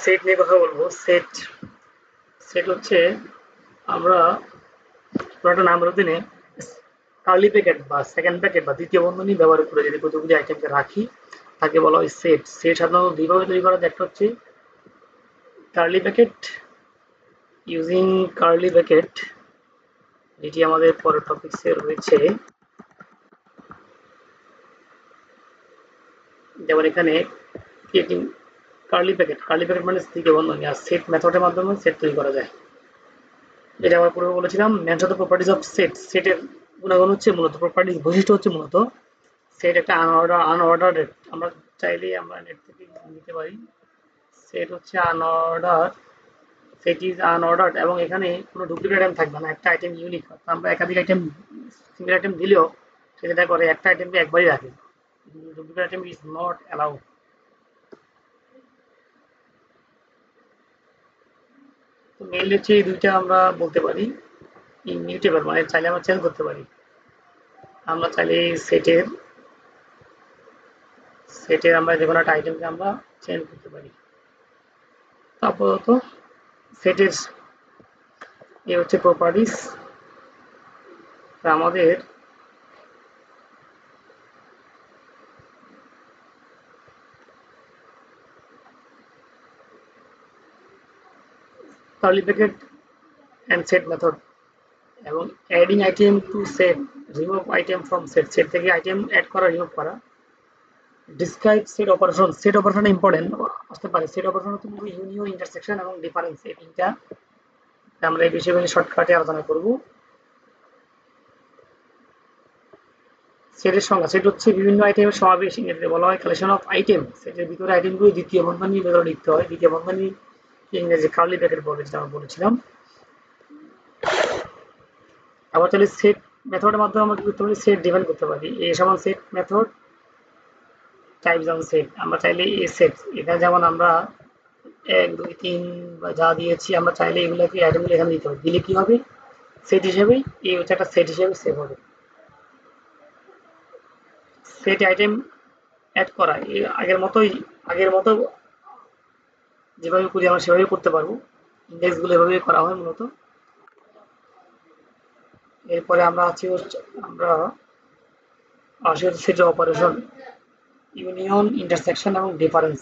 Set নিয়ে কথা বলবো। সেট সেট হচ্ছে আমরা কোনো একটা নাম্বারের অধীনে কার্লি ব্র্যাকেট বা সেকেন্ড ব্র্যাকেট বা দ্বিতীয় বন্ধনী ব্যবহার করে যদি কতগুলি আইটেমকে রাখি তাকে বলা হয় সেট। সেট সাধারণত দুইভাবে তৈরি করা যায়। একটা হচ্ছে curly bracket, using curly bracket, যেটি আমাদের পরের টপিক্সে রয়েছে। যেমন এখানে ক্রিয়েটিং কার্লি ব্র্যাকেট মানে দ্বিতীয় বন্ধনী, আর সেট মেথডের মাধ্যমে সেট তৈরি করা যায়। যেটা আমরা পূর্বে বলেছিলাম, mention the properties of set. সেটের গুণাগুণ হচ্ছে মূলত প্রপার্টিজ, বৈশিষ্ট্য হচ্ছে মূলত সেট একটা আনঅর্ডার। আমরা চাইলেই আমরা নেট থেকে নিতে পারি। সেট হচ্ছে আনঅর্ডার, সেট ইজ আনঅর্ডার্ড, এবং এখানে কোনো ডুপ্লিকেট আইটেম থাকবে না। একটা আইটেম ইউনিক। আমরা একাধিক আইটেম, সিঙ্গেল আইটেম দিলেও সে যেটা করে একটা আইটেমকে একবারই রাখে। Duplicate item is not allowed. তো মেইনলি হচ্ছে এই দুইটা আমরা বলতে পারি ইমিউটেবল, মানে চাইলে আমরা চেঞ্জ করতে পারি। আমরা চাইলে সেটের সেটের আমরা যে কোনো একটা আইটেমকে আমরা চেঞ্জ করতে পারি। আপাতত সেটের এই হচ্ছে প্রপার্টিস। আমাদের curly bracket and set method এবং adding item to set, remove item from set, set থেকে আইটেম অ্যাড করা, রিমুভ করা। Describe set operation, set operation important আসতে পারে। সেট অপারেশন হচ্ছে ইউনিয়ন, ইন্টারসেকশন এবং ডিফারেন্স, এই তিনটা আমরা এই বিষয়গুলি শর্টকাটে আলোচনা করব। সেটের সংজ্ঞা, সেট হচ্ছে বিভিন্ন আইটেমের সমাবেশ, ইংরেজিতে বলা হয় কালেকশন অফ আইটেম। সেটের ভিতরে আইটেমগুলো দ্বিতীয় বন্ধনীর ভেতরে লিখতে হয়। দ্বিতীয় বন্ধনী ইংরেজি কার্লি ব্র্যাকেট বলে, যেটা আমরা বলেছিলাম। আবার চাইলে সেট মেথডের মাধ্যমে আমরা কি করতে পারি, সেট ডিফাইন করতে পারি। এ সমান সেট মেথড টাইপ যেমন সেট, আমরা চাইলে এ সেট, এটা যেমন আমরা 1 2 3 বা যা দিয়েছি আমরা চাইলে এগুলোকে আইটেমগুলো এখানে দিতে পারি। দিলে কি হবে, সেট হিসেবেই এই হচ্ছে একটা সেট হিসেবে সেভ হবে। সেট আইটেম অ্যাড করা এই আগের মতো যেভাবে করি আমরা সেভাবে করতে পারবো। ইন্ডেক্সগুলো এভাবে করা হয় মূলত। এরপরে আমরা আসি হচ্ছে সেট অপারেশন, ইউনিয়ন, ইন্টারসেকশন এবং ডিফারেন্স।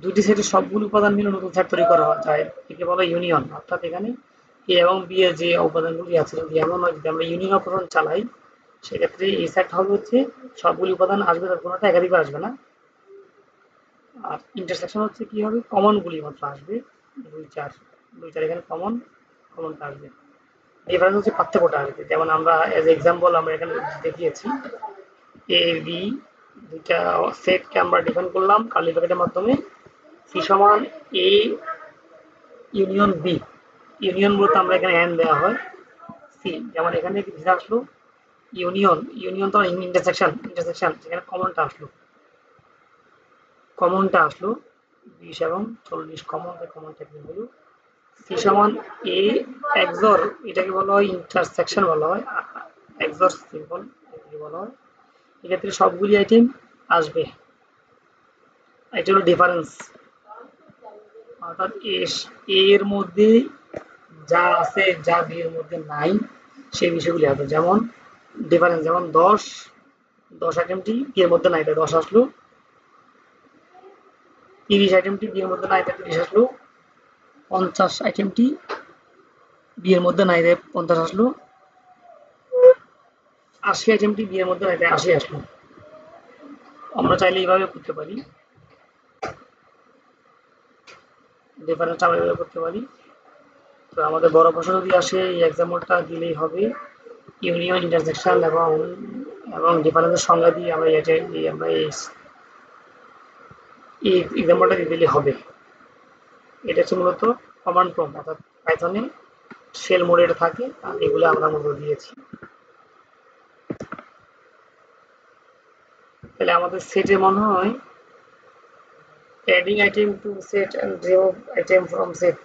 দুটি সেটের সবগুলো উপাদান মিলে নতুন সেট তৈরি করা যায়, একে বলা ইউনিয়ন। অর্থাৎ এখানে এ এবং বি এর যে উপাদানগুলি আছে, যদি এমন হয় যদি আমরা ইউনিয়ন অপারেশন চালাই, সেক্ষেত্রে এই সেট হবে হচ্ছে সবগুলি উপাদান আসবে, তার কোনোটা একাধিকবার আসবে না। আর ইন্টারসেকশন হচ্ছে কি হবে, কমন গুলি মাত্র আসবে, দুই চার এখানে কমনটা আসবে। ডিফারেন্স হচ্ছে পার্থক্যটা আসবে। যেমন আমরা এজ এক্সাম্পল আমরা এখানে দেখিয়েছি, এ বি দুইটা সেটকে আমরা ডিফাইন করলাম কার্লি ব্র্যাকেটের মাধ্যমে। সি সমান এ ইউনিয়ন বি, ইউনিয়ন বলতে আমরা এখানে এন দেওয়া হয় সি। যেমন এখানে কি আসলো, ইউনিয়ন তো ইন্টারসেকশন সেখানে কমনটা আসলো 20 এবং 40, কমনটা কি হলো সি সমান এ এক্সর, এটাকে বলা হয় ইন্টারসেকশন বলা হয়, এক্সর সিম্বল এটাকে বলা হয়। এক্ষেত্রে সবগুলি আইটেম আসবে। এটা হলো ডিফারেন্স, অর্থাৎ এর মধ্যে যা আছে যা বি এর মধ্যে নাই সেই বিষয়গুলি হবে। যেমন ডিফারেন্স, যেমন 10 আইটেমটি বি এর মধ্যে নাই, তাই 10 আসলো। 30 আইটেমটি বি এর মধ্যে নাই, তাই 30 আসলো। 50 আইটেমটি বি এর মধ্যে নাই, তাই 50 আসলো। 80 আইটেমটি বি এর মধ্যে নাই, তাই 80 আসলো। আমরা চাইলে এইভাবে করতে পারি, ডিফারেন্সটা আমরা এভাবে করতে পারি। তো আমাদের বড় প্রশ্ন যদি আসে, এই এক্সাম্পলটা দিলেই হবে। ইউনিয়ন, ইন্টারসেকশন এবং ডিফারেন্সের সংজ্ঞা দিয়ে আমরা এই এক্সাম্পলটা দিয়ে দিলে হবে। এটা হচ্ছে মূলত কমান্ড প্রম্পট, অর্থাৎ পাইথনে শেল মোডে এটা থাকে, আর এগুলো আমরা মূলত দিয়েছি। তাহলে আমাদের সেটে মনে হয় adding item to set and remove item from set,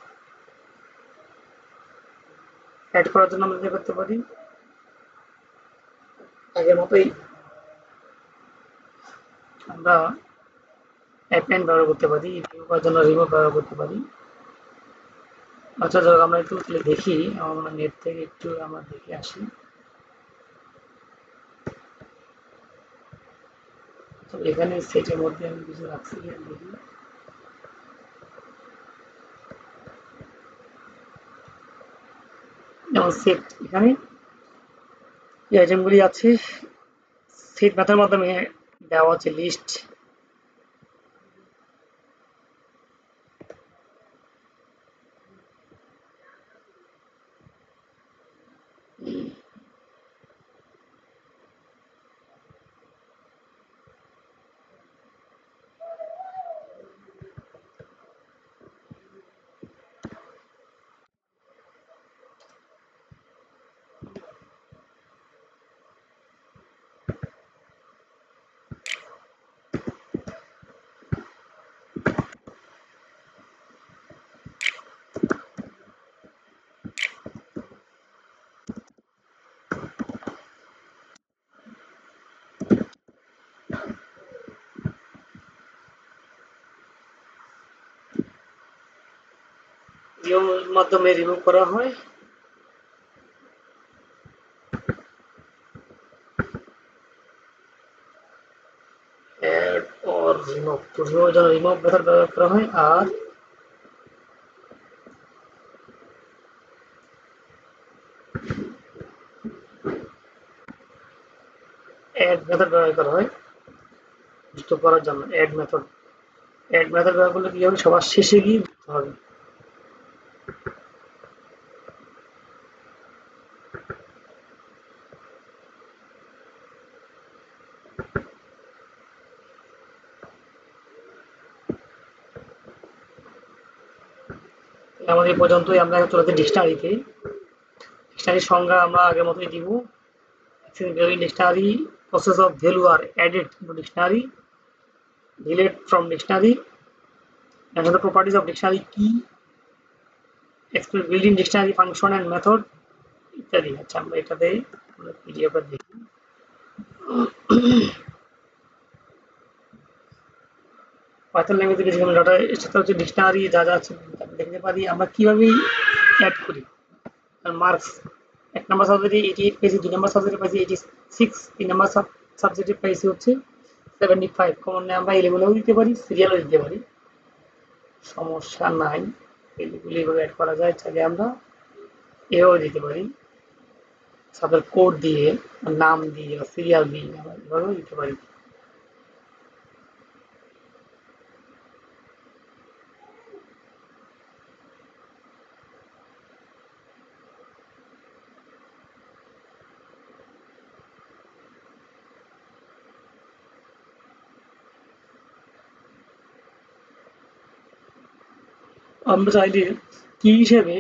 add করার জন্য আমরা যেটা করতে পারি, আগের মতোই আমরা অ্যাপেন্ড ব্যবহার করতে পারি, রিমুভ করার জন্য রিমুভ ব্যবহার করতে পারি। আচ্ছা যাক, আমরা একটু দেখি, আমরা নেট থেকে একটু আমরা দেখে আসি। তো এখানে সেটের মধ্যে আমি কিছু রাখছি, দেখি। যেমন সেট, এখানে যে আইটেমগুলি আছে সেট মেথডের মাধ্যমে দেওয়া আছে লিস্ট। মাধ্যমে রিমুভ করা হয়। অ্যাড অর রিমুভ, তো রিমুভের জন্য রিমুভ মেথড ব্যবহার করা হয়, আর অ্যাড মেথড ব্যবহার করা হয় যুক্ত করার জন্য। অ্যাড মেথড ব্যবহার করলে কি হবে, সবার শেষে গিয়ে যুক্ত হবে। আমাদের এই পর্যন্তই। আমরা চলে যাচ্ছি ডিকশনারিতে। ডিকশনারির সংজ্ঞা আমরা আগের মতোই দিব। Dictionary process of value are added into dictionary, deleted from dictionary, and the properties of dictionary key, explain built-in dictionary function and method ইত্যাদি। আচ্ছা, আমরা এটাতে পিডিএফটা দেখি। পাইথন ল্যাঙ্গুয়েজে কিছু ডাটা সেটা হচ্ছে ডিকশনারি যা যা আছে দেখতে পারি আমরা কিভাবে অ্যাড করি। মার্কস, 1 নম্বর সাবজেক্টে 88 পেয়েছি, 2 নম্বর সাবজেক্টে পাইছি 86, 3 নম্বর সাবজেক্টে পাইছি হচ্ছে 75। কমন আমরা এলেবেলেও দিতে পারি, সিরিয়ালও দিতে পারি, সমস্যা নাই। এগুলি এভাবে অ্যাড করা যায়। চাইলে আমরা এভাবে দিতে পারি, সাবজেক্ট কোড দিয়ে, নাম দিয়ে, সিরিয়াল দিয়ে আমরা এভাবেও দিতে পারি। আমরা চাইলে কি হিসেবে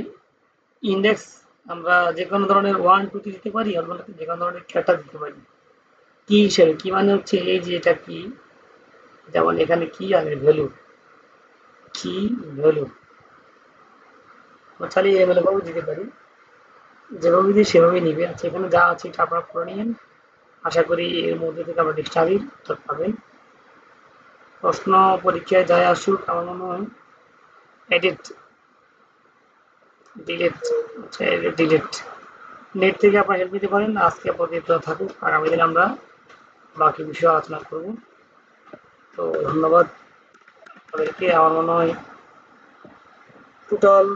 ইন্ডেক্স আমরা যে কোনো ধরনের 1 2 3 দিতে পারি, অথবা যে কোনো ধরনের ক্যারেক্টার দিতে পারি। কি হিসেবে, কি মানে হচ্ছে এই যে এটা কি, যেমন এখানে কি আছে ভ্যালু, কি ভ্যালু চাইলে এলেবেল ভাবে দিতে পারি, যেভাবে দিই সেভাবেই নিবে। আচ্ছা, এখানে যা আছে এটা আপনারা করে নিন। আশা করি এর মধ্যে থেকে আমরা ডিকশনারির উত্তর পাবেন। প্রশ্ন পরীক্ষায় যাই আসুক, আমার মনে হয় এডিট ডিলিট, আচ্ছা এডিট ডিলিট নেট থেকে আপনারা হেল্প নিতে পারেন। আজকে পর্যন্ত থাকুক, আগামী দিন আমরা বাকি বিষয়ে আলোচনা করব। তো ধন্যবাদ তাদেরকে। আমার মনে হয় টোটাল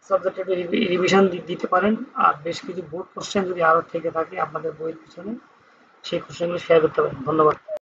সাবজেক্টে রিভিশন দিতে পারেন, আর বেশ কিছু বোর্ড কোশ্চেন যদি আরও থেকে থাকে আপনাদের বইয়ের পিছনে, সেই কোশ্চেনগুলো শেয়ার করতে পারেন। ধন্যবাদ।